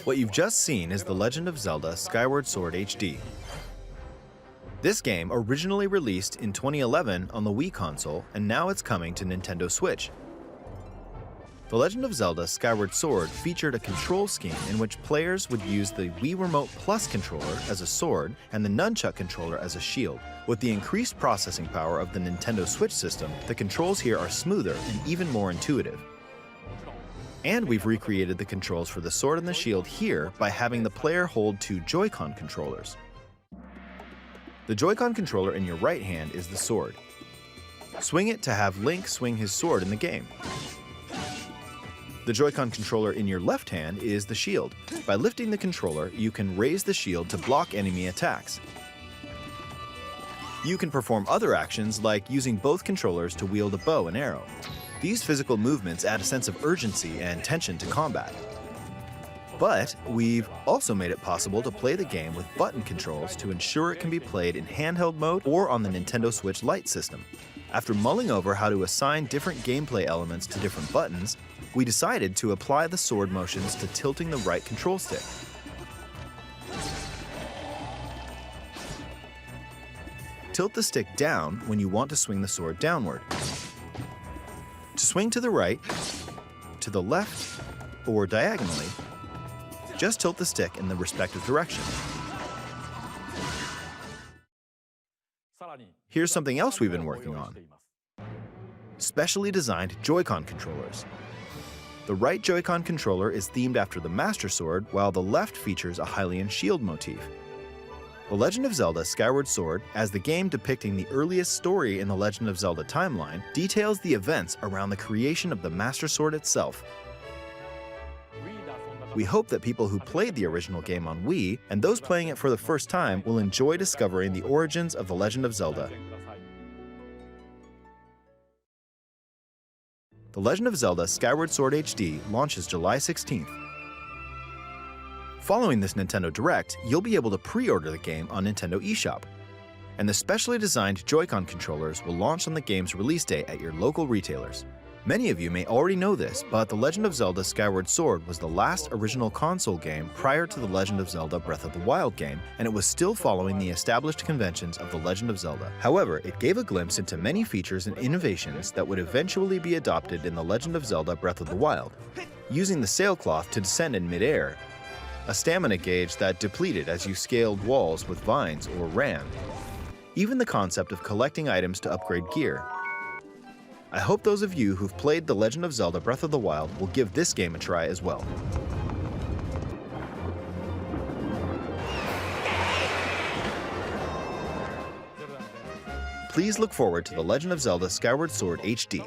What you've just seen is The Legend of Zelda Skyward Sword HD. This game originally released in 2011 on the Wii console, and now it's coming to Nintendo Switch. The Legend of Zelda Skyward Sword featured a control scheme in which players would use the Wii Remote Plus controller as a sword and the Nunchuck controller as a shield. With the increased processing power of the Nintendo Switch system, the controls here are smoother and even more intuitive. And we've recreated the controls for the sword and the shield here by having the player hold two Joy-Con controllers. The Joy-Con controller in your right hand is the sword. Swing it to have Link swing his sword in the game. The Joy-Con controller in your left hand is the shield. By lifting the controller, you can raise the shield to block enemy attacks. You can perform other actions like using both controllers to wield a bow and arrow. These physical movements add a sense of urgency and tension to combat. But we've also made it possible to play the game with button controls to ensure it can be played in handheld mode or on the Nintendo Switch Lite system. After mulling over how to assign different gameplay elements to different buttons, we decided to apply the sword motions to tilting the right control stick. Tilt the stick down when you want to swing the sword downward. To swing to the right, to the left, or diagonally, just tilt the stick in the respective direction. Here's something else we've been working on. Specially designed Joy-Con controllers. The right Joy-Con controller is themed after the Master Sword, while the left features a Hylian shield motif. The Legend of Zelda Skyward Sword, as the game depicting the earliest story in the Legend of Zelda timeline, details the events around the creation of the Master Sword itself. We hope that people who played the original game on Wii, and those playing it for the first time, will enjoy discovering the origins of The Legend of Zelda. The Legend of Zelda Skyward Sword HD launches July 16th. Following this Nintendo Direct, you'll be able to pre-order the game on Nintendo eShop. And the specially designed Joy-Con controllers will launch on the game's release date at your local retailers. Many of you may already know this, but The Legend of Zelda Skyward Sword was the last original console game prior to The Legend of Zelda Breath of the Wild game, and it was still following the established conventions of The Legend of Zelda. However, it gave a glimpse into many features and innovations that would eventually be adopted in The Legend of Zelda Breath of the Wild. Using the sailcloth to descend in midair, a stamina gauge that depleted as you scaled walls with vines or ran, even the concept of collecting items to upgrade gear. I hope those of you who've played The Legend of Zelda Breath of the Wild will give this game a try as well. Please look forward to The Legend of Zelda Skyward Sword HD.